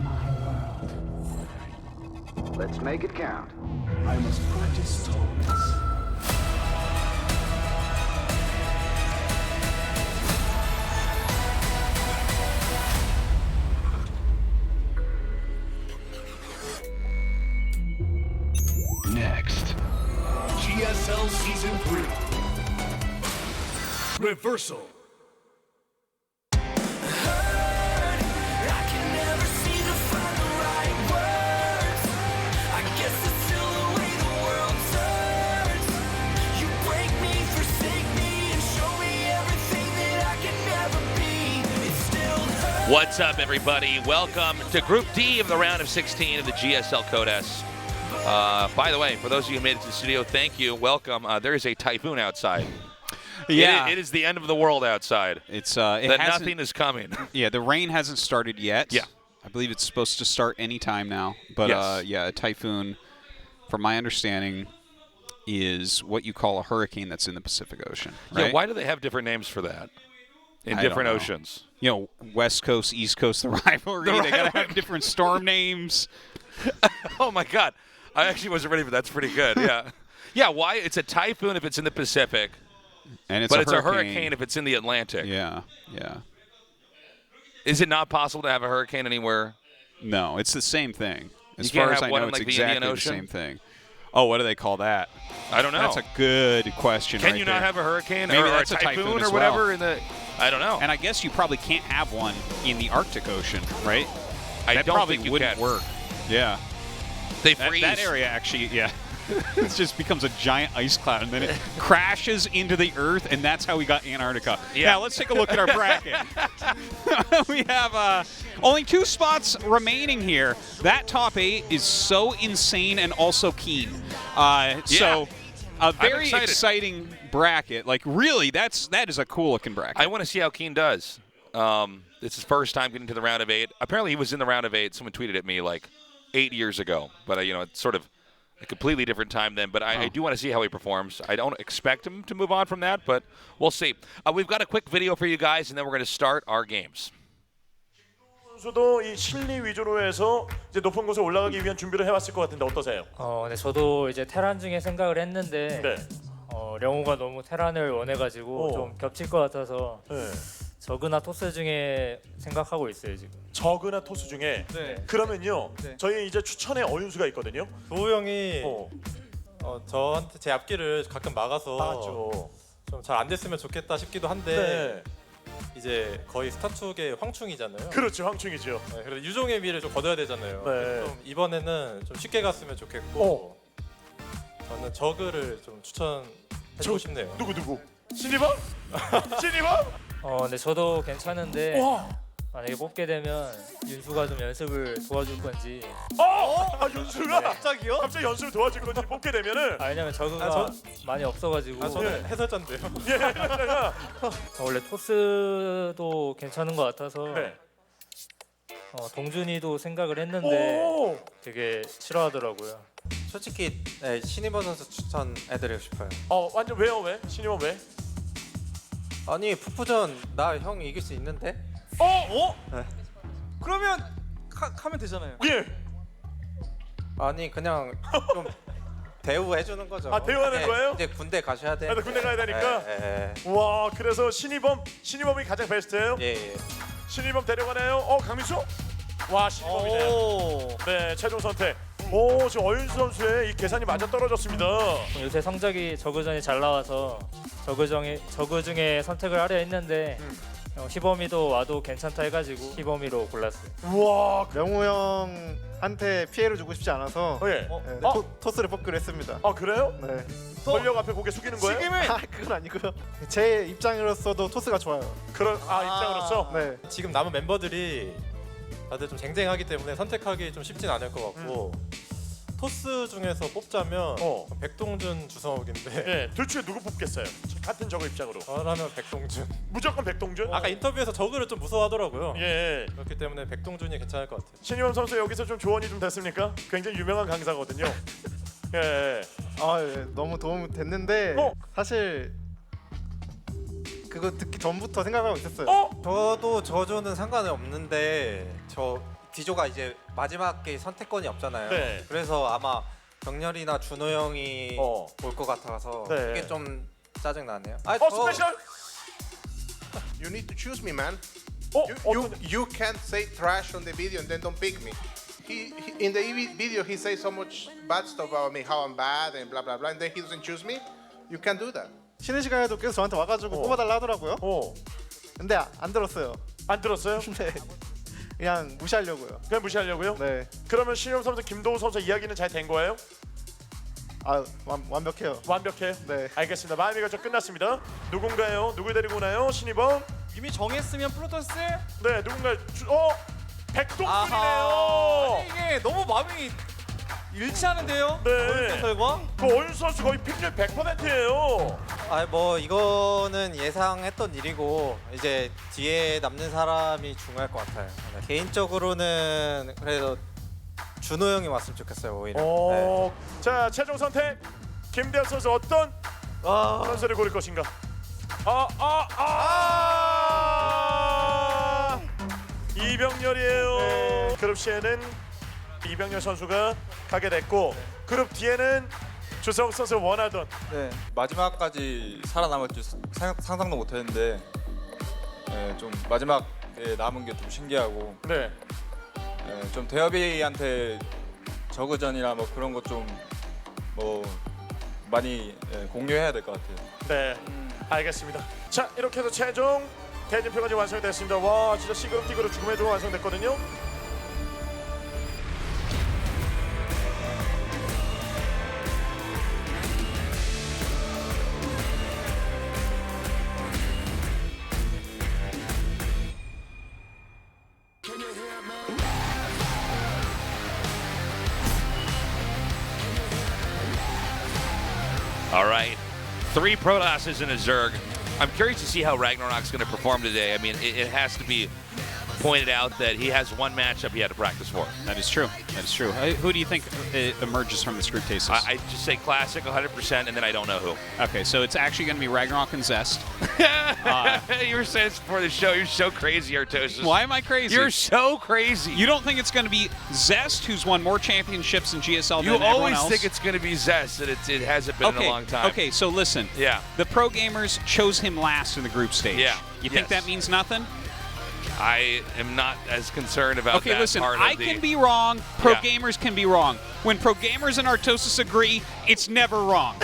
my world. Let's make it count. I must practice tolerance. Next. GSL Season 3. Reversal. What's up, everybody? Welcome to Group D of the round of 16 of the GSL Code S. By the way, for those of you who made it to the studio, thank you. Welcome. There is a typhoon outside. Yeah, it is the end of the world outside. It's nothing is coming. Yeah, the rain hasn't started yet. Yeah, I believe it's supposed to start any time now. But yes. Yeah, a typhoon, from my understanding, is what you call a hurricane that's in the Pacific Ocean. Right? Yeah. Why do they have different names for that in different oceans? You know, West Coast, East Coast, the rivalry. They gotta have different storm names. Oh my God, I actually wasn't ready for that. That's pretty good. Yeah, yeah. Why? It's a typhoon if it's in the Pacific, and it's a hurricane if it's in the Atlantic. Yeah, yeah. Is it not possible to have a hurricane anywhere? No, it's the same thing. As You can't far as have I one know, in, it's like, the exactly Indian the Ocean? same thing. Oh, what do they call that? I don't know. That's a good question. Can right you there. not have a hurricane Maybe or that's a typhoon as or whatever well. in the? I don't know. And I guess you probably can't have one in the Arctic Ocean, right? I that don't probably think you wouldn't can. work. Yeah. They freeze. That area actually, yeah. It just becomes a giant ice cloud, and then it crashes into the Earth, and that's how we got Antarctica. Yeah. Now, let's take a look at our bracket. We have only 2 spots remaining here. That top 8 is so insane and also keen. So a very exciting bracket. Like, really, that is a cool-looking bracket. I want to see how Keen does. It's his first time getting to the round of 8. Apparently, he was in the round of 8. Someone tweeted at me like 8 years ago, but it's sort of a completely different time then. But I do want to see how he performs. I don't expect him to move on from that, but we'll see. We've got a quick video for you guys, and then we're going to start our games. 선수도 이 실리 위주로 해서 이제 높은 곳에 올라가기 위한 준비를 해왔을 것 같은데 어떠세요? 네, 저도 이제 테란 중에 생각을 했는데 네. 령호가 너무 테란을 원해가지고 좀 겹칠 것 같아서 네. 저그나 토스 중에 생각하고 있어요 지금. 저그나 토스 중에. 네. 그러면요. 네. 저희 이제 추천의 어윤수가 있거든요. 도우 형이 저한테 제 앞길을 가끔 막아서 맞죠. 좀 잘 안 됐으면 좋겠다 싶기도 한데 네. 이제 거의 스타투의 황충이잖아요. 그렇죠. 황충이죠. 네, 그래서 유종의 미를 좀 거둬야 되잖아요. 네. 좀 이번에는 좀 쉽게 갔으면 좋겠고 저는 저그를 좀 추천해주고 싶네요. 누구? 신이범? 신이범? 근데 저도 괜찮은데 와. 만약에 뽑게 되면 윤수가 좀 연습을 도와줄 건지. 윤수가? 갑자기요? 갑자기 연습을 도와줄 건지 뽑게 되면은. 왜냐면 저그가 많이 없어가지고. 저는 해설자인데요. 예, 해설자가. 원래 토스도 괜찮은 것 같아서. 네. 동준이도 생각을 했는데 되게 싫어하더라고요. 솔직히 신이범 선수 추천해드리고 싶어요. 완전 왜요? 왜? 신이범 왜? 아니 푸푸전 나 형 이길 수 있는데? 네. 그러면 가면 되잖아요. 예. 아니 그냥 좀 대우해주는 거죠. 대우하는 거예요? 이제 군대 가셔야 돼. 군대 가야 되니까. 와, 그래서 신이범이 가장 베스트예요? 예. 신이범 데려가네요. 강민수? 와, 신이범이네요. 네, 최종 선택. 지금 어윤수 선수의 이 계산이 맞아 떨어졌습니다. 요새 성적이 저그전이 잘 나와서 저그 중에 선택을 하려 했는데 희범이도 와도 괜찮다 해가지고 희범이로 골랐어요. 우와, 명호 형한테 피해를 주고 싶지 않아서 토스를 뽑기로 했습니다. 그래요? 네. 권력 앞에 고개 숙이는 거예요? 그건 아니고요. 제 입장으로서도 토스가 좋아요. 입장으로서? 네. 지금 남은 멤버들이 다들 좀 쟁쟁하기 때문에 선택하기 좀 쉽진 않을 것 같고 토스 중에서 뽑자면 백동준, 주성욱인데 네, 둘 중에 누구 뽑겠어요? 같은 저거 입장으로. 저라면 백동준. 무조건 백동준? 아까 인터뷰에서 저그를 좀 무서워하더라고요. 예. 그렇기 때문에 백동준이 괜찮을 것 같아요. 신이범 선수 여기서 좀 조언이 좀 됐습니까? 굉장히 유명한 강사거든요. 예. 예, 너무 도움이 됐는데 사실 그거 듣기 전부터 생각하고 있었어요. 저도 저조는 상관이 없는데 저 디조가 이제 마지막 게 선택권이 없잖아요. 네. 그래서 아마 병렬이나 준호 형이 올 것 같아서 네. 이게 좀 짜증 나네요. 스페셜. You need to choose me, man. 어떤- You can't say trash on the video and then don't pick me. In the video he says so much bad stuff about me, how I'm bad and blah blah blah, and then he doesn't choose me. You can't do that. 쉬는 시간에도 계속 저한테 와가지고 뽑아달라 하더라고요. 근데 안 들었어요. 안 들었어요? 네. 그냥 무시하려고요. 그냥 무시하려고요? 네. 그러면 신영 선수, 김도우 선수 이야기는 잘 된 거예요? 아 완벽해요. 완벽해요? 네. 알겠습니다. 마음이가 좀 끝났습니다. 누군가요? 누굴 데리고 오나요? 신이범? 이미 정했으면 프로토스? 네, 누군가 백동준이네요. 아하. 이게 너무 마음이 일치하는데요? 네. 어윤수 선수와? 그 어윤수 선수 거의 픽률 100%예요. 뭐 이거는 예상했던 일이고 이제 뒤에 남는 사람이 중요할 것 같아요. 네. 개인적으로는 그래도 준호 형이 왔으면 좋겠어요 오히려. 네. 자, 최종 선택 김대현 선수 어떤 선수를 고를 것인가? 이병렬이에요. 네. 그룹 C에는 이병렬 선수가 가게 됐고 그룹 D에는 주성욱 선수 원하던 네, 마지막까지 살아남을 줄 상상도 못했는데 좀 마지막에 남은 게 좀 신기하고 네. 좀 대여비한테 저그전이나 뭐 그런 것 좀 뭐 많이 공유해야 될 것 같아요. 네, 알겠습니다. 자, 이렇게 해서 최종 대진표가 지금 완성이 됐습니다. 와, 진짜 시그룹 죽음의 조가 완성됐거든요. All right, 3 Protosses and a Zerg. I'm curious to see how RagnaroK's going to perform today. I mean, it has to be pointed out that he has one matchup he had to practice for. That is true. That is true. Who do you think emerges from this group, Tastes? I just say classic 100%, and then I don't know who. Okay, so it's actually going to be RagnaroK and Zest. You were saying this before the show. You're so crazy, Artosis. Why am I crazy? You're so crazy. You don't think it's going to be Zest, who's won more championships in GSL You than everyone always else? think it's going to be Zest, and it hasn't been in a long time. Okay, so listen. Yeah. The pro gamers chose him last in the group stage. Yeah. You think that means nothing? I am not as concerned about Okay, that listen, part of I the... can be wrong. Pro Yeah. gamers can be wrong. When pro gamers and Artosis agree, it's never wrong.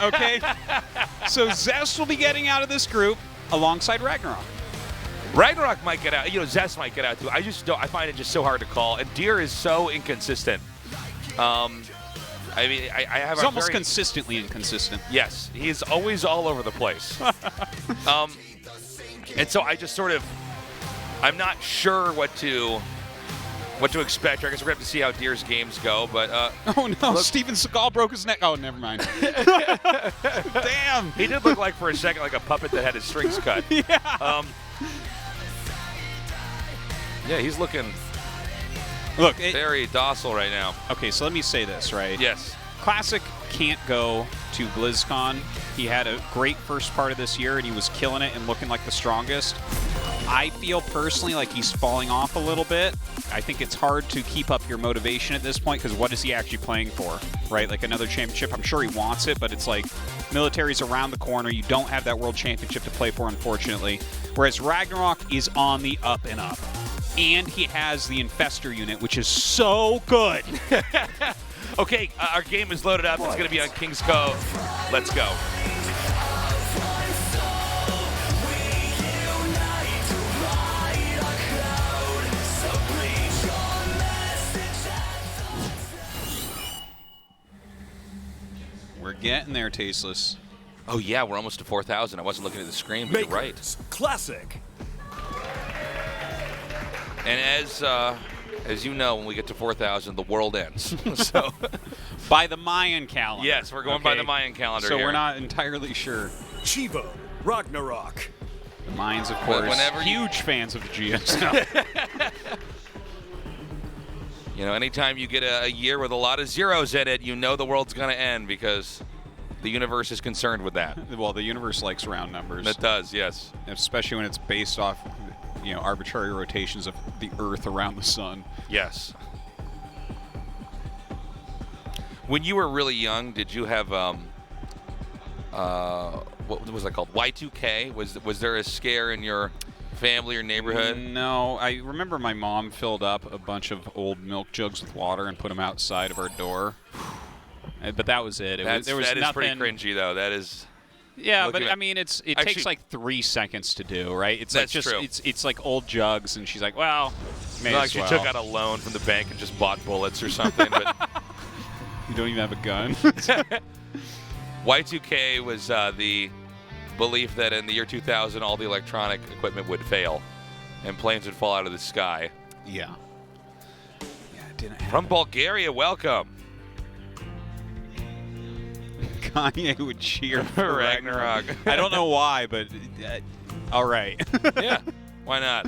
Okay? So Zest will be getting out of this group alongside RagnaroK. RagnaroK might get out. You know, Zest might get out too. I just don't. I find it just so hard to call. And Deer is so inconsistent. I mean, I have He's a almost very, consistently inconsistent. Yes, he's always all over the place. And so I just sort of, I'm not sure what to expect. I guess we're gonna have to see how Deer's games go. But oh no, look, Steven Seagal broke his neck. Oh, never mind. Damn. He did look like for a second like a puppet that had his strings cut. Yeah. Yeah, he's looking very docile right now. Okay, so let me say this, right? Yes. Classic can't go to BlizzCon. He had a great first part of this year, and he was killing it and looking like the strongest. I feel personally like he's falling off a little bit. I think it's hard to keep up your motivation at this point because what is he actually playing for, right? Like another championship. I'm sure he wants it, but it's like military's around the corner. You don't have that world championship to play for, unfortunately. Whereas RagnaroK is on the up and up. And he has the Infester unit, which is so good. Okay, our game is loaded up. It's going to be on King's Cove. Let's go. We're getting there, Tasteless. Oh yeah, we're almost to 4,000. I wasn't looking at the screen, but you're right. Classic. And as you know, when we get to 4,000, the world ends. So, by the Mayan calendar. Yes, we're going by the Mayan calendar. So here. we're not entirely sure. Chivo, RagnaroK. The Mayans, of course, huge fans of the GSL. You know, anytime you get a year with a lot of zeros in it, you know the world's going to end because the universe is concerned with that. Well, the universe likes round numbers. It does, yes. Especially when it's based off arbitrary rotations of the Earth around the sun. Yes. When you were really young, did you have what was that called? Y2K? Was there a scare in your family or neighborhood? No, I remember my mom filled up a bunch of old milk jugs with water and put them outside of our door. But that was it. That is nothing. pretty cringy, though. That is. Yeah, but I mean, it takes like 3 seconds to do, right? It's that's like just true. it's like old jugs, and she's like, well, may as she well. took out a loan from the bank and just bought bullets or something. But you don't even have a gun. Y2K was the belief that in the year 2000, all the electronic equipment would fail, and planes would fall out of the sky. Yeah. Yeah, it didn't happen. From Bulgaria, welcome. Kanye would cheer for Ragnarok. I don't know why, but all right. Yeah, why not?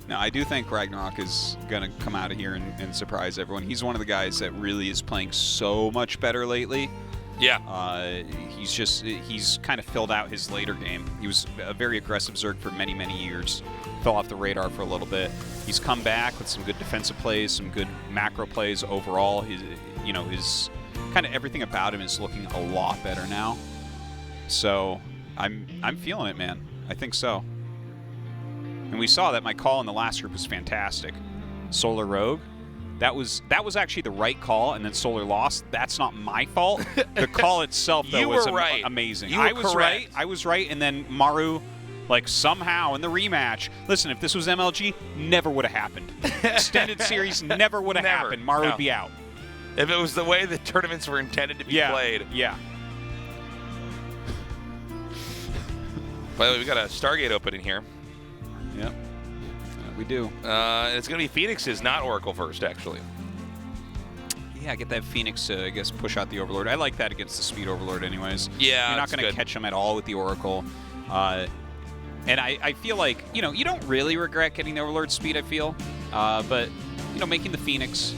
No, I do think RagnaroK is going to come out of here and surprise everyone. He's one of the guys that really is playing so much better lately. Yeah. He's kind of filled out his later game. He was a very aggressive Zerg for many, many years. Fell off the radar for a little bit. He's come back with some good defensive plays, some good macro plays overall. His kind of everything about him is looking a lot better now. So I'm feeling it, man. I think so. And we saw that my call in the last group was fantastic. Solar Rogue. That was actually the right call, and then Solar lost. That's not my fault. The call itself, though, was amazing. You were correct. I was right, and then Maru, like, somehow in the rematch. Listen, if this was MLG, never would have happened. Extended series never would have happened. Maru would be out. If it was the way the tournaments were intended to be played. Yeah. By the way, we got a Stargate opening here. Yep. We do. It's going to be Phoenix's, not Oracle first, actually. Yeah, get that Phoenix to, I guess, push out the Overlord. I like that against the Speed Overlord anyways. Yeah, you're not going to catch him at all with the Oracle. And I feel like, you don't really regret getting the Overlord speed, I feel. But, making the Phoenix,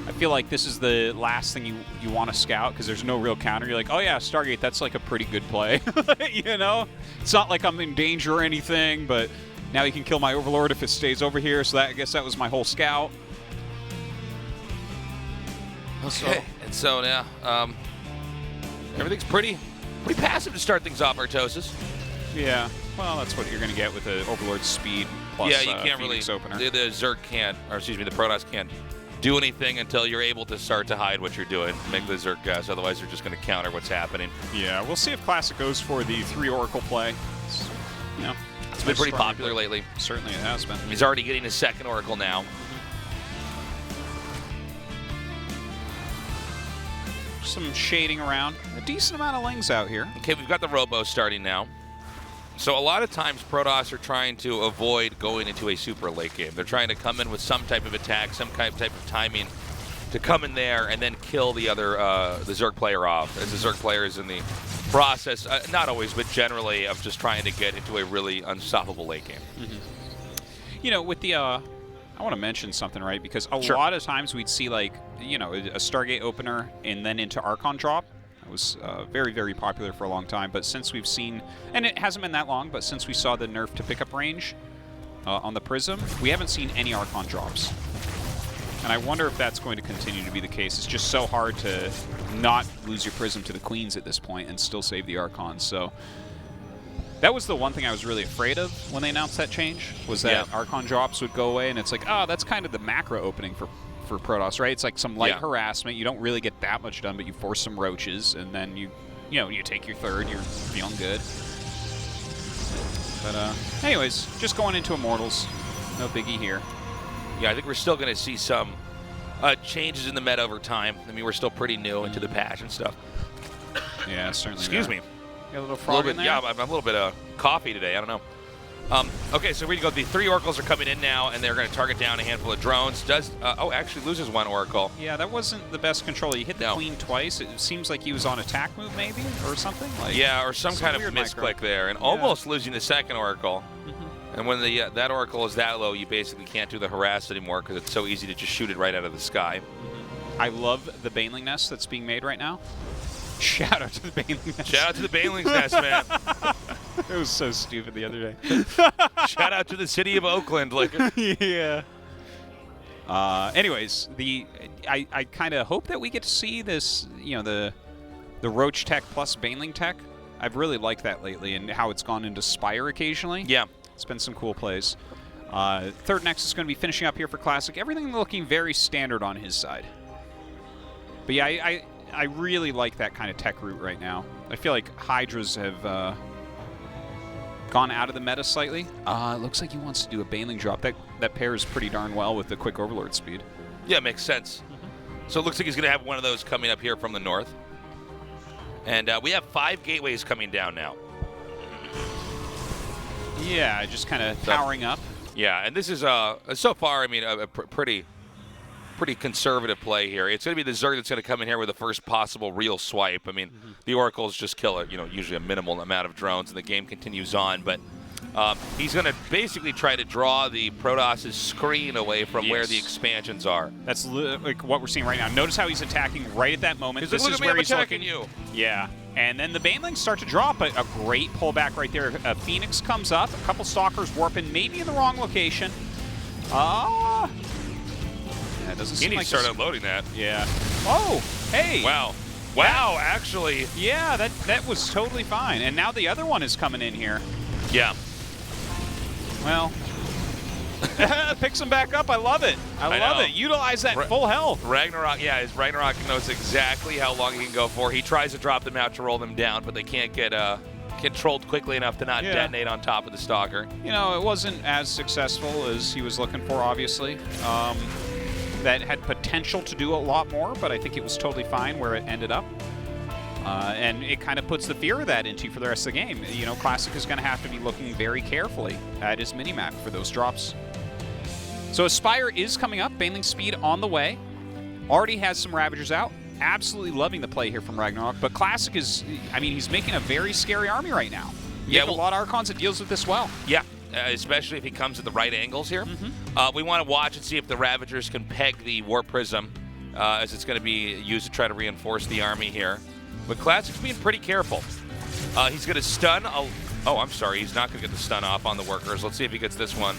I feel like this is the last thing you want to scout because there's no real counter. You're like, oh, yeah, Stargate, that's like a pretty good play. It's not like I'm in danger or anything, but now he can kill my Overlord if it stays over here. So I guess that was my whole scout. Okay. And so now, everything's pretty passive to start things off, Artosis. Yeah. Well, that's what you're going to get with the Overlord speed plus yeah, you can't Phoenix really. opener. The Zerg can't, or excuse me, the Protoss can't do anything until you're able to start to hide what you're doing. Make the Zerg guys. Otherwise, they're just going to counter what's happening. Yeah, we'll see if Classic goes for the 3 Oracle play. It's been pretty popular lately. Certainly it has been. He's already getting his second Oracle now. Some shading around. A decent amount of Lings out here. Okay, we've got the Robo starting now. So a lot of times Protoss are trying to avoid going into a super late game. They're trying to come in with some type of attack, some type of timing to come in there and then kill the other the Zerg player off. As the Zerg player is in the process, not always, but generally, of just trying to get into a really unstoppable late game. Mm-hmm. With the I want to mention something, right? Because a lot of times we'd see like a Stargate opener and then into Archon drop. It was very, very popular for a long time, but since we've seen, and it hasn't been that long, but since we saw the nerf to pickup range on the Prism, we haven't seen any Archon drops. And I wonder if that's going to continue to be the case. It's just so hard to not lose your Prism to the Queens at this point and still save the Archons. So that was the one thing I was really afraid of when they announced that change, was that Archon drops would go away, and it's like, oh, that's kind of the macro opening for Protoss, right? It's like some light harassment. You don't really get that much done, but you force some roaches, and then you take your third. You're feeling good. But anyways, just going into Immortals. No biggie here. Yeah, I think we're still going to see some changes in the meta over time. I mean, we're still pretty new into the patch and stuff. Yeah, certainly. Excuse me. Got a little frog in there? Yeah, I'm a little bit of coffee today. I don't know. Okay, so we go. The 3 Oracles are coming in now, and they're going to target down a handful of drones. Actually loses 1 Oracle. Yeah, that wasn't the best control. He hit the Queen twice. It seems like he was on attack move, maybe, or something. Or some kind of misclick there, and almost losing the 2nd Oracle. And when that Oracle is that low, you basically can't do the harass anymore because it's so easy to just shoot it right out of the sky. I love the Baneling Nest that's being made right now. Shout out to the Baneling Nest. Shout out to the Baneling's Nest, man. It was so stupid the other day. Shout out to the city of Oakland. Like, yeah. Anyways, I kind of hope that we get to see this, the Roach tech plus Baneling tech. I've really liked that lately and how it's gone into Spire occasionally. Yeah. It's been some cool plays. Third Next is going to be finishing up here for Classic. Everything looking very standard on his side. But yeah, I really like that kind of tech route right now. I feel like Hydras have gone out of the meta slightly. It looks like he wants to do a Baneling drop. That pairs pretty darn well with the quick Overlord speed. Yeah, makes sense. So it looks like he's going to have one of those coming up here from the north. And we have 5 gateways coming down now. Yeah, just kind of powering up. Yeah, and this is, so far, I mean, a pretty conservative play here. It's going to be the Zerg that's going to come in here with the first possible real swipe. I mean, the Oracles just kill usually a minimal amount of drones, and the game continues on. But he's going to basically try to draw the Protoss' screen away from where the expansions are. That's like what we're seeing right now. Notice how he's attacking right at that moment. This is where he's attacking you. Yeah. And then the Banelings start to drop, but a great pullback right there. Phoenix comes up, a couple Stalkers warping, maybe in the wrong location. Yeah, it doesn't seem He like needs to start unloading that. Yeah. Oh, hey. Wow. Wow, actually. Yeah, that was totally fine. And now the other one is coming in here. Yeah. Well, picks him back up. I love it. I love it. Utilize that full health. RagnaroK, yeah, RagnaroK knows exactly how long he can go for. He tries to drop them out to roll them down, but they can't get controlled quickly enough to not detonate on top of the Stalker. It wasn't as successful as he was looking for, obviously. That had potential to do a lot more, but I think it was totally fine where it ended up. And it kind of puts the fear of that into you for the rest of the game. Classic is going to have to be looking very carefully at his minimap for those drops. So Aspire is coming up. Baneling speed on the way. Already has some Ravagers out. Absolutely loving the play here from RagnaroK. But Classic is, he's making a very scary army right now. You have a lot of Archons that deals with this well. Yeah, especially if he comes at the right angles here. We want to watch and see if the Ravagers can peg the Warp Prism, as it's going to be used to try to reinforce the army here. But Classic's being pretty careful. He's going to stun. Oh, I'm sorry. He's not going to get the stun off on the workers. Let's see if he gets this one.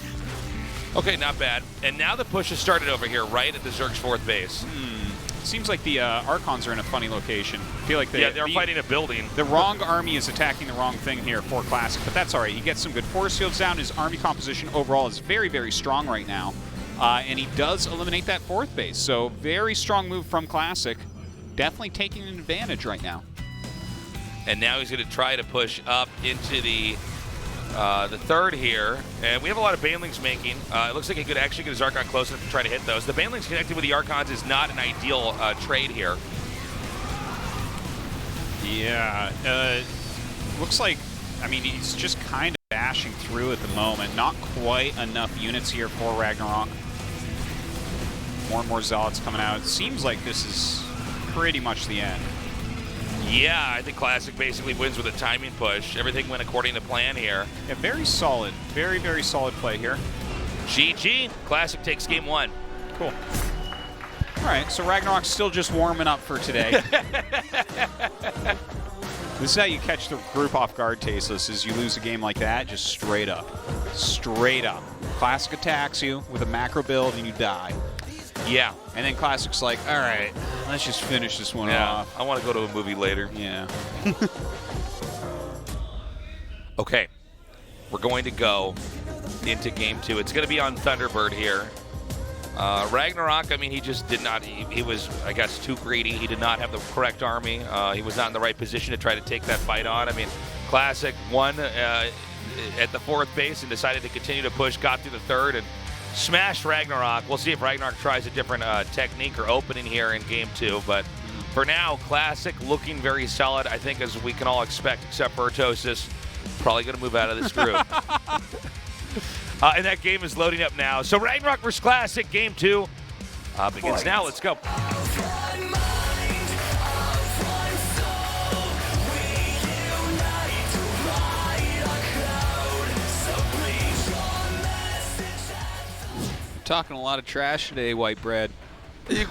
Okay, not bad. And now the push has started over here, right at the Zerg's 4th base. Seems like the Archons are in a funny location. I feel like they're fighting a building. The wrong army is attacking the wrong thing here for Classic, but that's all right. He gets some good force fields down. His army composition overall is very, very strong right now. And he does eliminate that 4th base. So very strong move from Classic. Definitely taking an advantage right now. And now he's going to try to push up into the 3rd here. And we have a lot of Banelings making. It looks like he could actually get his Archon close enough to try to hit those. The Banelings connected with the Archons is not an ideal trade here. Yeah. Looks like, he's just kind of bashing through at the moment. Not quite enough units here for RagnaroK. More and more Zealots coming out. It seems like this is pretty much the end. Yeah, I think Classic basically wins with a timing push. Everything went according to plan here. Yeah, very solid. Very, very solid play here. GG. Classic takes game 1. Cool. All right, so RagnaroK's still just warming up for today. This is how you catch the group off guard, Tasteless, is you lose a game like that, just straight up. Straight up. Classic attacks you with a macro build and you die. Yeah. And then Classic's like, all right, let's just finish this one off. I want to go to a movie later. Yeah. Okay. We're going to go into game 2. It's going to be on Thunderbird here. RagnaroK, he just did not, he was, I guess, too greedy. He did not have the correct army. He was not in the right position to try to take that fight on. Classic won at the 4th base and decided to continue to push, got through the 3rd, and smashed RagnaroK. We'll see if RagnaroK tries a different technique or opening here in game 2. But for now, Classic looking very solid, I think, as we can all expect, except for Artosis. Probably going to move out of this group. And that game is loading up now. So RagnaroK versus Classic, game 2 begins now. Let's go. Talking a lot of trash today, White Bread.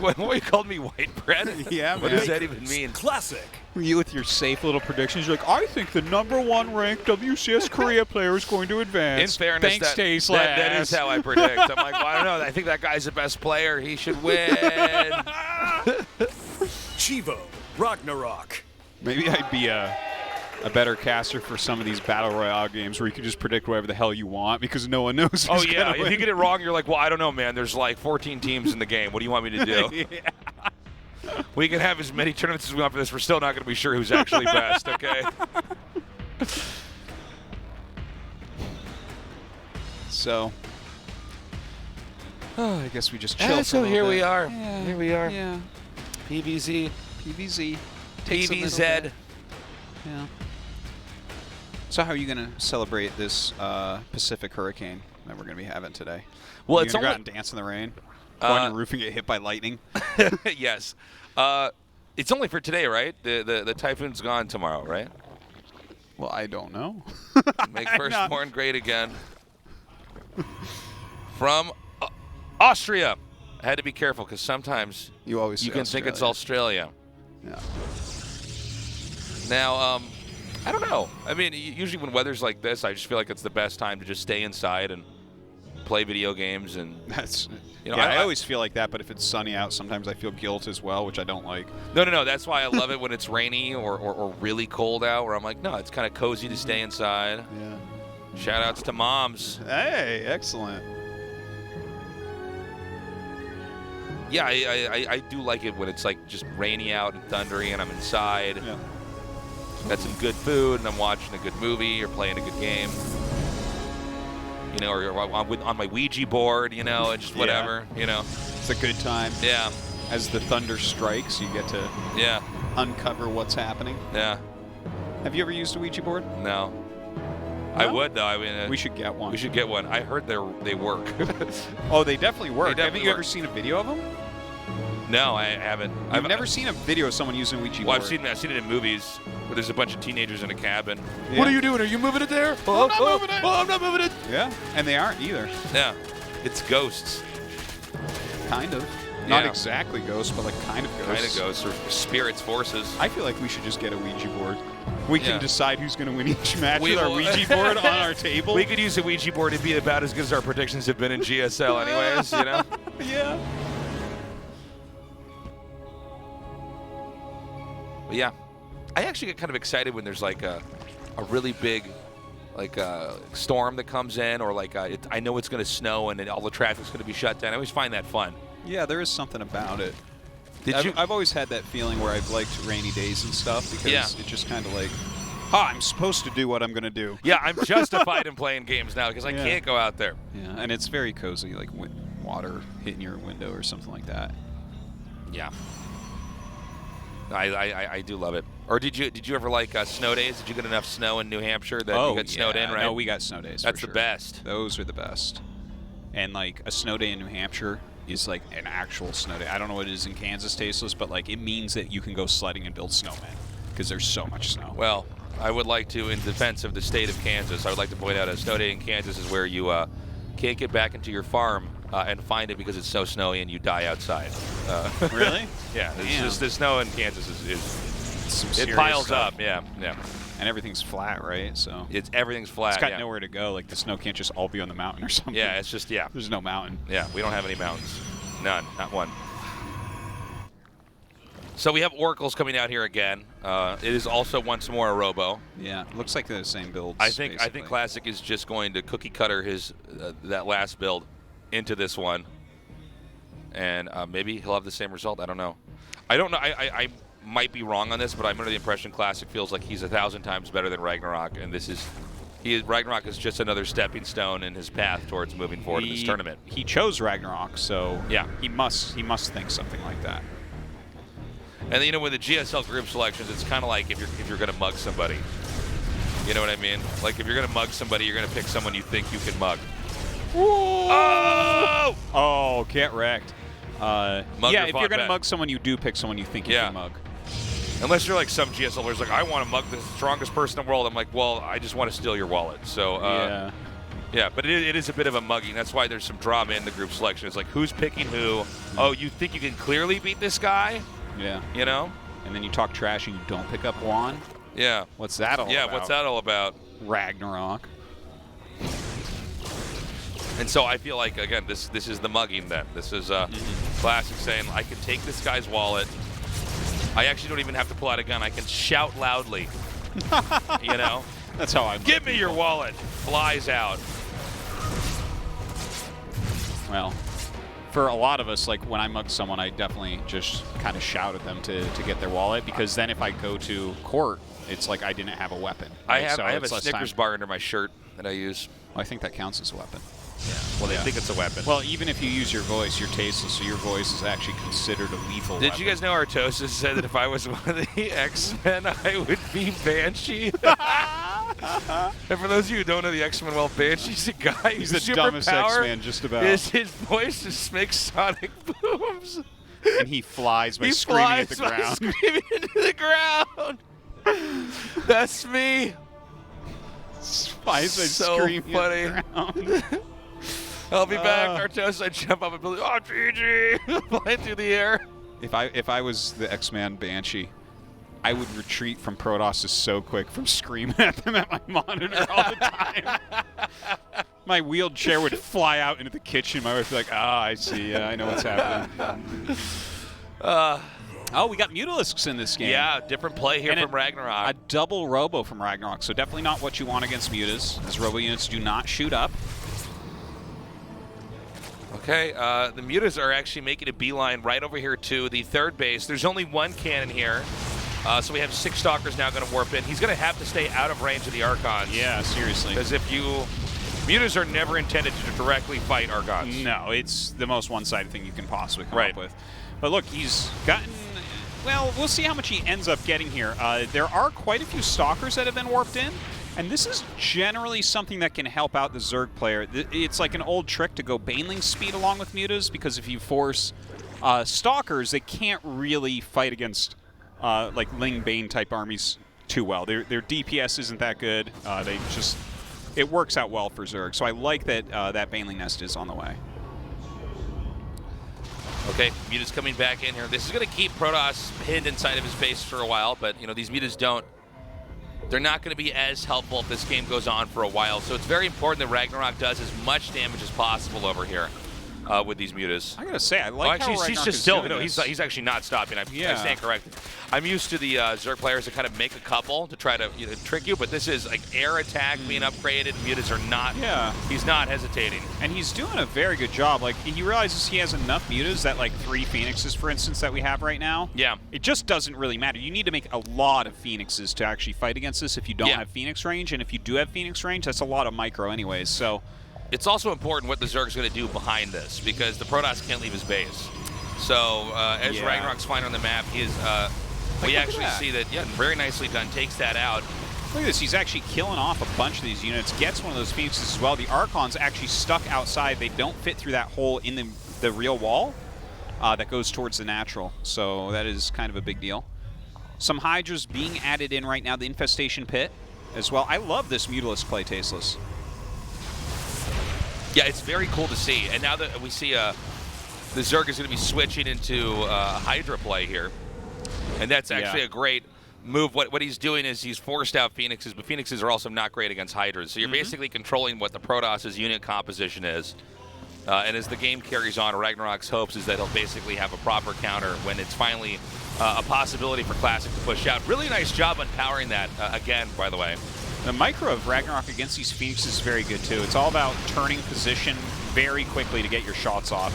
What, you called me white bread? Yeah, man. What does that even mean? Classic. You with your safe little predictions, you're like, I think the #1 ranked WCS Korea player is going to advance. In fairness, Thanks, that is how I predict. I'm like, well, I don't know. I think that guy's the best player. He should win. Chivo, RagnaroK. Maybe I'd be a better caster for some of these Battle Royale games where you can just predict whatever the hell you want because no one knows who's Oh, yeah. gonna If win. you get it wrong, you're like, well, I don't know, man. There's like 14 teams in the game. What do you want me to do? Yeah. We can have as many tournaments as we want for this. We're still not going to be sure who's actually best, okay? So, I guess we just chill. So here we are. Yeah. Here we are. Yeah. PVZ. Takes a little PVZ. bit. Yeah. So how are you going to celebrate this Pacific hurricane that we're going to be having today? Well, you it's gonna go only out and dance in the rain. Go on your roof and get hit by lightning. Yes. It's only for today, right? The typhoon's gone tomorrow, right? Well, I don't know. Make firstborn great again. From Austria. I had to be careful because sometimes you can think it's Australia. Yeah. Now, I don't know. I mean, usually when weather's like this, I just feel like it's the best time to just stay inside and play video games. And that's, you know, yeah, I always feel like that. But if it's sunny out, sometimes I feel guilt as well, which I don't like. No. That's why I love it when it's rainy or really cold out, where I'm like, no, it's kind of cozy to stay inside. Yeah. Shout outs to moms. Hey, excellent. Yeah, I do like it when it's like just rainy out and thundery and I'm inside. Yeah. Got some good food and I'm watching a good movie or playing a good game. You know, or on my Ouija board, you know, and just whatever, you know. It's a good time. Yeah. As the thunder strikes, you get to uncover what's happening. Yeah. Have you ever used a Ouija board? No. I would, though. I mean, we should get one. We should get one. I heard they work. Oh, they definitely work. Definitely Haven't you ever seen a video of them? No, I haven't. I've never seen a video of someone using a Ouija Well, board. I've seen it in movies where there's a bunch of teenagers in a cabin. Yeah. What are you doing? Are you moving it there? I'm not moving it. I'm not moving it. Yeah, and they aren't either. Yeah, it's ghosts. Kind of. Not exactly ghosts, but like kind of ghosts. Kind of ghosts or spirits, forces. I feel like we should just get a Ouija board. We can Yeah. decide who's going to win each match with our will- Ouija board on our table. We could use a Ouija board to be about as good as our predictions have been in GSL anyways, you know? Yeah. But yeah. I actually get kind of excited when there's like a really big storm that comes in or like I know it's going to snow and then all the traffic's going to be shut down. I always find that fun. Yeah, there is something about it. Did I've always had that feeling where I've liked rainy days and stuff because it just kind of like, I'm supposed to do what I'm going to do. Yeah, I'm justified in playing games now because I can't go out there. Yeah, and it's very cozy, like water hitting your window or something like that. Yeah. I do love it. Or did you ever like snow days? Did you get enough snow in New Hampshire that you got snowed in, right? No, we got snow days. That's for the sure. best. Those are the best. And like a snow day in New Hampshire is like an actual snow day. I don't know what it is in Kansas, Tasteless, but like it means that you can go sledding and build snowmen because there's so much snow. Well, I would like to, in defense of the state of Kansas, I would like to point out a snow day in Kansas is where you can't get back into your farm and find it because it's so snowy and you die outside. Really? Yeah. It's just the snow in Kansas is it piles up. Yeah. And everything's flat, right? So everything's flat. It's got nowhere to go. Like the snow can't just all be on the mountain or something. Yeah, it's just There's no mountain. Yeah, we don't have any mountains. None, not one. So we have Oracles coming out here again. It is also once more a Robo. Yeah, looks like the same builds. I think Classic is just going to cookie cutter his that last build into this one, and maybe he'll have the same result. I don't know. I might be wrong on this, but I'm under the impression Classic feels like he's 1,000 times better than RagnaroK, and RagnaroK is just another stepping stone in his path towards moving forward in this tournament. He chose RagnaroK, so yeah, he must think something like that. And you know, with the GSL group selections, it's kind of like if you're going to mug somebody. You know what I mean? Like if you're going to mug somebody, you're going to pick someone you think you can mug. Oh! Oh, get wrecked. Yeah, if you're going to bet. mug someone, you do pick someone you think you can mug. Unless you're like some GSL where it's like, I want to mug the strongest person in the world. I'm like, well, I just want to steal your wallet. So, yeah, but it is a bit of a mugging. That's why there's some drama in the group selection. It's like, who's picking who? Oh, you think you can clearly beat this guy? Yeah. You know? and then you talk trash and you don't pick up Juan. Yeah. What's that all about? Yeah, what's that all about? RagnaroK. And so I feel like, again, this is the mugging then. This is classic saying, I can take this guy's wallet. I actually don't even have to pull out a gun. I can shout loudly. You know? That's how I Give me your wallet. Flies out. Well, for a lot of us, like when I mug someone, I definitely just kind of shout at them to get their wallet, because then if I go to court, it's like I didn't have a weapon. Right? I have a Snickers bar under my shirt that I use. Well, I think that counts as a weapon. Yeah. Well, they think it's a weapon. Well, even if you use your voice, you're tasteless, so your voice is actually considered a lethal weapon. Did you guys know Artosis said that if I was one of the X-Men, I would be Banshee? And for those of you who don't know the X-Men, well, Banshee's a guy He's whose the dumbest superpower X-Man just about. is his voice just makes sonic booms. And he flies by He screaming flies at the by ground. screaming into the ground. That's me. Flies by So screaming funny. at the ground. I'll be back, Artosis. I jump up and be like, oh, GG, flying through the air. If I was the X-Man Banshee, I would retreat from Protoss so quick from screaming at them at my monitor all the time. My wheeled chair would fly out into the kitchen. My wife would be like, I see. Yeah, I know what's happening. Oh, we got Mutalisks in this game. Yeah, different play here And from Ragnarok. A double Robo from RagnaroK, so definitely not what you want against Mutas, as Robo units do not shoot up. Okay, the Mutas are actually making a beeline right over here to the third base. There's only one cannon here, so we have 6 Stalkers now going to warp in. He's going to have to stay out of range of the Archons. Yeah, seriously. Because if you... Mutas are never intended to directly fight Archons. No, it's the most one-sided thing you can possibly come up with. But look, he's gotten... Well, we'll see how much he ends up getting here. There are quite a few Stalkers that have been warped in, and this is generally something that can help out the Zerg player. It's like an old trick to go Baneling speed along with Mutas, because if you force Stalkers, they can't really fight against like Ling Bane type armies too well. Their DPS isn't that good. It works out well for Zerg. So I like that that Baneling Nest is on the way. Okay, Muta's coming back in here. This is going to keep Protoss pinned inside of his base for a while, but you know these Mutas they're not going to be as helpful if this game goes on for a while. So it's very important that RagnaroK does as much damage as possible over here with these Mutas. I gotta say, I like how he's RagnaroK just is still, doing he's this. actually not stopping. I stand corrected. I'm used to the Zerg players that kind of make a couple to try to trick you, but this is like air attack being upgraded. Mutas are not. Yeah. He's not hesitating. And he's doing a very good job. Like, he realizes he has enough Mutas that, like, 3 Phoenixes, for instance, that we have right now. Yeah. It just doesn't really matter. You need to make a lot of Phoenixes to actually fight against this if you don't have Phoenix range. And if you do have Phoenix range, that's a lot of micro anyways. So it's also important what the Zerg's going to do behind this, because the Protoss can't leave his base. So as RagnaroK's flying on the map, he is. We actually see that, very nicely done. Takes that out. Look at this. He's actually killing off a bunch of these units. Gets one of those Phoenixes as well. The Archons actually stuck outside. They don't fit through that hole in the real wall that goes towards the natural. So that is kind of a big deal. Some Hydras being added in right now. The Infestation Pit as well. I love this Mutalisk play, Tasteless. Yeah, it's very cool to see. And now that we see the Zerg is going to be switching into Hydra play here. And that's actually a great move. What he's doing is he's forced out Phoenixes, but Phoenixes are also not great against Hydras. So you're basically controlling what the Protoss's unit composition is. And as the game carries on, RagnaroK's hopes is that he'll basically have a proper counter when it's finally a possibility for Classic to push out. Really nice job on powering that again, by the way. The micro of RagnaroK against these Phoenixes is very good too. It's all about turning position very quickly to get your shots off.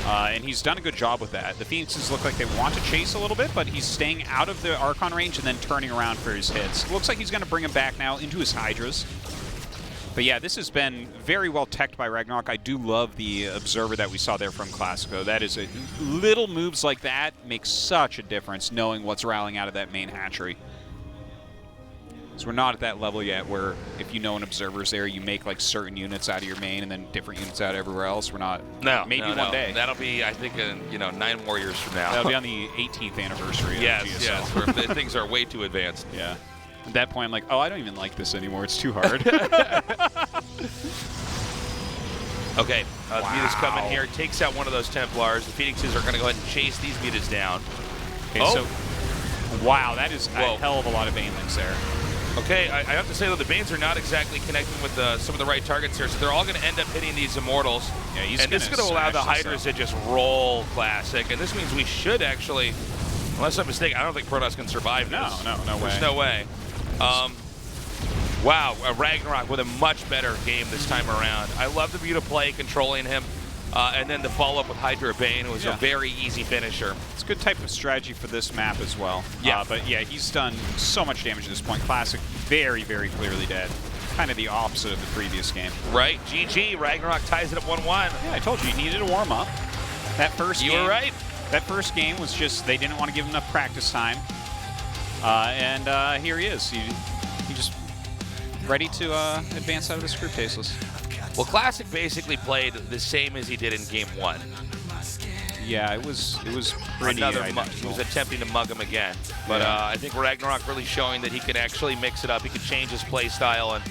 And he's done a good job with that. The Phoenixes look like they want to chase a little bit, but he's staying out of the Archon range and then turning around for his hits. Looks like he's going to bring him back now into his Hydras. But yeah, this has been very well teched by RagnaroK. I do love the Observer that we saw there from Classico. That is little moves like that make such a difference, knowing what's rallying out of that main hatchery. So we're not at that level yet where if you know an Observer's there, you make like certain units out of your main and then different units out everywhere else. We're not. No, maybe one day. That'll be, I think, 9 more years from now. That'll be on the 18th anniversary of GSL. Yes, where things are way too advanced. Yeah. At that point, I'm like, oh, I don't even like this anymore. It's too hard. Okay, the Mutas coming here, takes out one of those Templars. The Phoenixes are going to go ahead and chase these Mutas down. Okay, so wow, that is a hell of a lot of banelings there. Okay, I have to say, though, the Banes are not exactly connecting with some of the right targets here, so they're all going to end up hitting these Immortals. Yeah, and this is going to allow the Hydras to just roll Classic, and this means we should actually, unless I'm mistaken, I don't think Protoss can survive this. No way. There's no way. Wow, RagnaroK with a much better game this time around. I love the view to play, controlling him, and then the follow-up with Hydra Bane, who was a very easy finisher. It's a good type of strategy for this map as well. Yeah. But yeah, he's done so much damage at this point. Classic, very, very clearly dead. Kind of the opposite of the previous game. Right, GG, RagnaroK ties it up 1-1. Yeah, I told you, he needed a warm-up. That first game, you were right. That first game was just, they didn't want to give him enough practice time. And here he is. He just ready to advance out of this group tasteless. Well, Classic basically played the same as he did in Game 1. Yeah, it was pretty He was attempting to mug him again. But I think RagnaroK really showing that he can actually mix it up. He can change his play style, and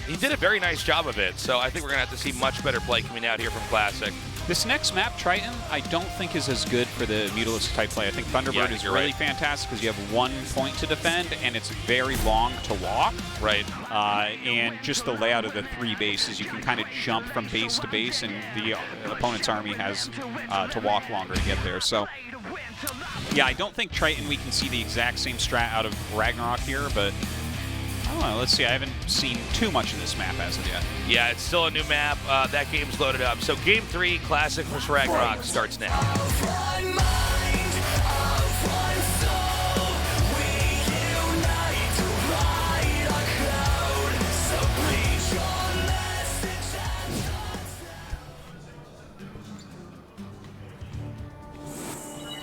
he did a very nice job of it. So I think we're going to have to see much better play coming out here from Classic. This next map, Triton, I don't think is as good for the Mutalisk type play. I think Thunderbird is really fantastic because you have 1 point to defend and it's very long to walk. Right. And just the layout of the 3 bases, you can kind of jump from base to base, and the opponent's army has to walk longer to get there. So, yeah, I don't think Triton we can see the exact same strat out of RagnaroK here, but I don't know. Let's see. I haven't seen too much of this map as of yet. Yeah, it's still a new map. That game's loaded up. So Game 3, Classic vs. RagnaroK starts now.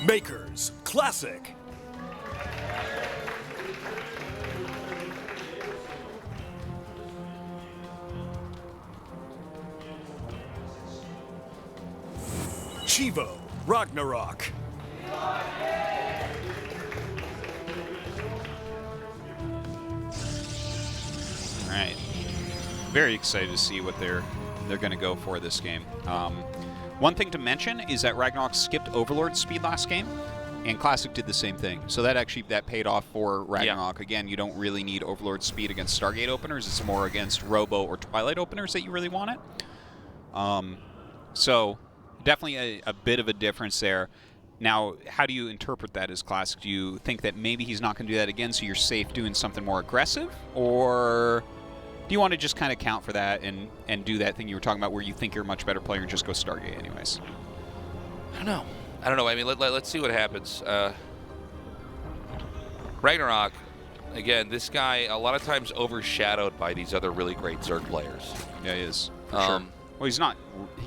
Makers Classic. Chivo, RagnaroK. All right. Very excited to see what they're going to go for this game. One thing to mention is that RagnaroK skipped Overlord speed last game, and Classic did the same thing. So that paid off for RagnaroK. Yeah. Again, you don't really need Overlord speed against Stargate openers. It's more against Robo or Twilight openers that you really want it. So definitely a bit of a difference there. Now, how do you interpret that as Classic? Do you think that maybe he's not going to do that again, so you're safe doing something more aggressive? Or do you want to just kind of count for that and do that thing you were talking about where you think you're a much better player and just go Stargate anyways? I don't know. I mean, let's see what happens. RagnaroK, again, this guy a lot of times overshadowed by these other really great Zerg players. Yeah, he is, for sure. Well, he's not.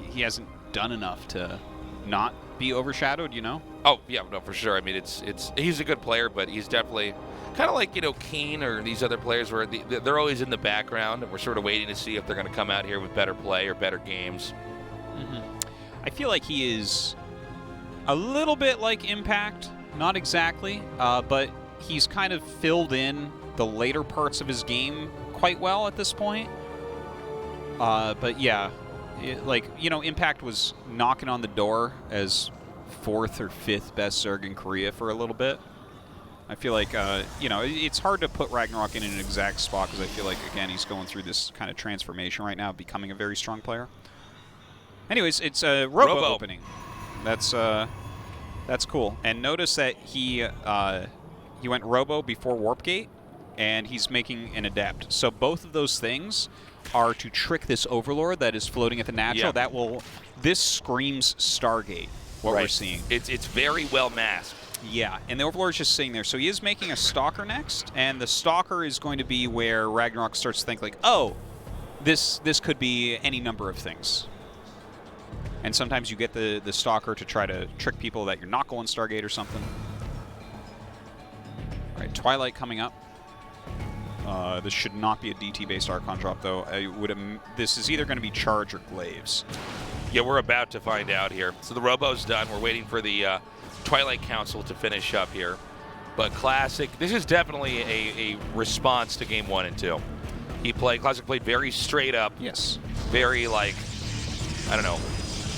He hasn't done enough to not be overshadowed, you know? Oh, yeah, no, for sure. I mean, he's a good player, but he's definitely kind of like, Keen or these other players where they're always in the background, and we're sort of waiting to see if they're going to come out here with better play or better games. Mm-hmm. I feel like he is a little bit like Impact, not exactly, but he's kind of filled in the later parts of his game quite well at this point. But yeah, Impact was knocking on the door as 4th or 5th best Zerg in Korea for a little bit. I feel like, it's hard to put RagnaroK in an exact spot because I feel like, again, he's going through this kind of transformation right now, becoming a very strong player. Anyways, it's a Robo opening. That's cool. And notice that he went Robo before Warp Gate, and he's making an Adept. So both of those things are to trick this Overlord that is floating at the natural. Yeah. This screams Stargate, what we're seeing. It's very well masked. Yeah, and the Overlord's just sitting there. So he is making a Stalker next, and the Stalker is going to be where RagnaroK starts to think like, oh, this could be any number of things. And sometimes you get the Stalker to try to trick people that you're not going Stargate or something. All right, Twilight coming up. This should not be a DT-based Archon drop, though. This is either going to be Charge or Glaives. Yeah, we're about to find out here. So the Robo's done. We're waiting for the Twilight Council to finish up here. But Classic, this is definitely a response to Game 1 and 2. Classic played very straight up. Yes. Very,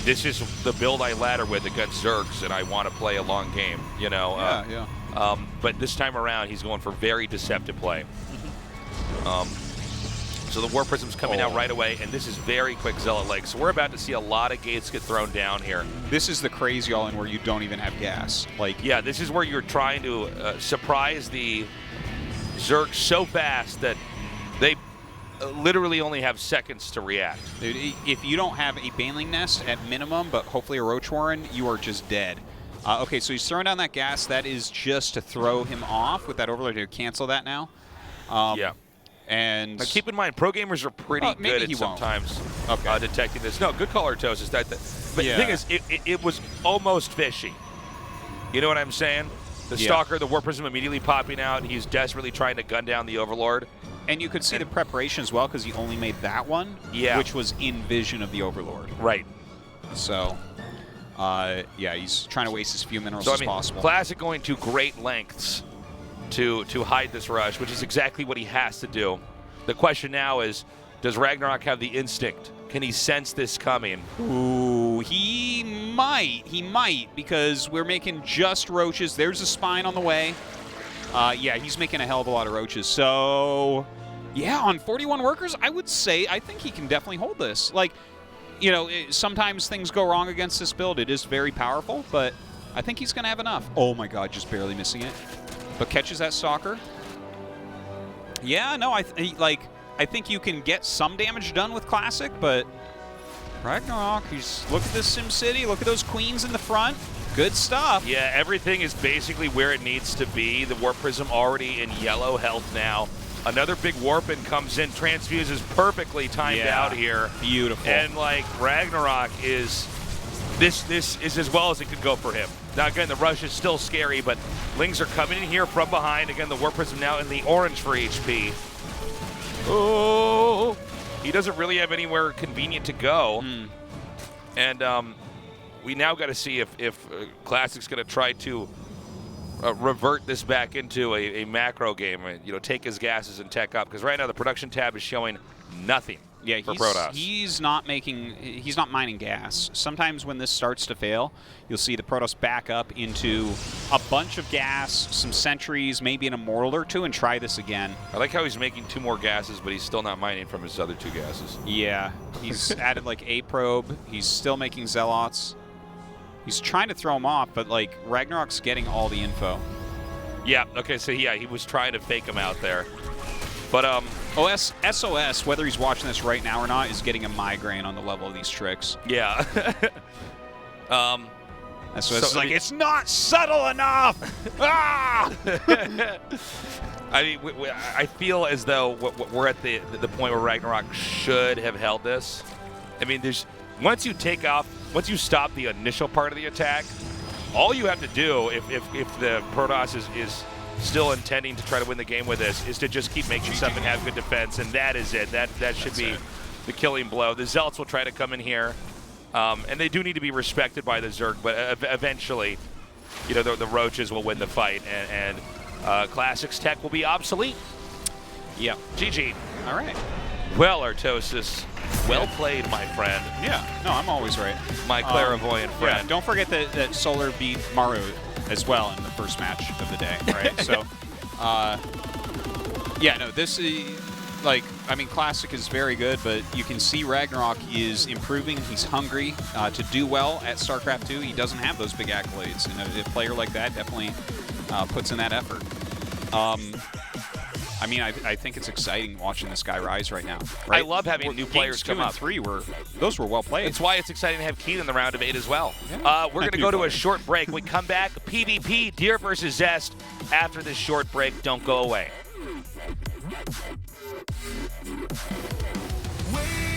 this is the build I ladder with against Zergs, and I want to play a long game, you know. But this time around, he's going for very deceptive play. So the War Prism's coming out right away, and this is very quick Zealot Lake. So we're about to see a lot of gates get thrown down here. This is the crazy all-in where you don't even have gas. Like, yeah, this is where you're trying to surprise the Zerg so fast that they literally only have seconds to react. Dude, if you don't have a Baneling Nest at minimum, but hopefully a Roach Warren, you are just dead. Okay, so he's throwing down that gas. That is just to throw him off with that Overlord to cancel that now. Yeah. And now keep in mind, pro gamers are pretty good at sometimes detecting this. No, good call, Artosis. But the thing is, it was almost fishy. You know what I'm saying? The Stalker, the War Prism immediately popping out. He's desperately trying to gun down the Overlord. And you could see the preparation as well because he only made that one, which was in vision of the Overlord. Right. So, yeah, he's trying to waste as few minerals as possible. Classic going to great lengths to hide this rush, which is exactly what he has to do. The question now is, does RagnaroK have the instinct? Can he sense this coming? Ooh, he might. He might, because we're making just roaches. There's a spine on the way. Yeah, he's making a hell of a lot of roaches. So, yeah, on 41 workers, I would say I think he can definitely hold this. Like, you know, sometimes things go wrong against this build. It is very powerful, but I think he's going to have enough. Oh, my God, just barely missing it. But catches that Stalker. Yeah, no, I think you can get some damage done with Classic, but RagnaroK, look at this SimCity, look at those queens in the front. Good stuff. Yeah, everything is basically where it needs to be. The Warp Prism already in yellow health now. Another big Warpin comes in, transfuses perfectly timed out here. Beautiful. And like RagnaroK is, this is as well as it could go for him. Now again, the rush is still scary, but Lings are coming in here from behind. Again, the Warp Prism now in the orange for HP. Oh, he doesn't really have anywhere convenient to go. And we now got to see if Classic's going to try to revert this back into a macro game, you know, take his gases and tech up, because right now the production tab is showing nothing. Yeah, for Protoss. He's not mining gas. Sometimes when this starts to fail, you'll see the Protoss back up into a bunch of gas, some sentries, maybe an Immortal or two, and try this again. I like how he's making 2 more gases, but he's still not mining from his other 2 gases. Yeah, he's added like a probe. He's still making Zealots. He's trying to throw him off, but like RagnaroK's getting all the info. Yeah, okay, so yeah, he was trying to fake him out there. But SOS, whether he's watching this right now or not, is getting a migraine on the level of these tricks. Yeah. SOS is like, it's not subtle enough! Ah! I mean, I feel as though we're at the point where RagnaroK should have held this. I mean, once you stop the initial part of the attack, all you have to do, if the Protoss is still intending to try to win the game with this, is to just keep making stuff and have good defense, and that is it. That should be the killing blow. The Zealots will try to come in here, and they do need to be respected by the Zerg, but eventually, you know, the Roaches will win the fight, and Classic's tech will be obsolete. Yep. GG. All right. Well, Artosis, well played, my friend. Yeah. No, I'm always right. My clairvoyant friend. Yeah, don't forget that Solar beat Maru as well in the first match of the day, right? So, yeah, no, this is, like, I mean, Classic is very good, but you can see RagnaroK is improving. He's hungry to do well at StarCraft 2. He doesn't have those big accolades, and a player like that definitely puts in that effort. I mean, I think it's exciting watching this guy rise right now. Right? I love having new players come up. 2 and 3 those were well played. It's why it's exciting to have Keith in the round of 8 as well. Yeah. We're going to go to a short break. When we come back, PvP, Deer versus Zest. After this short break, don't go away. Wait.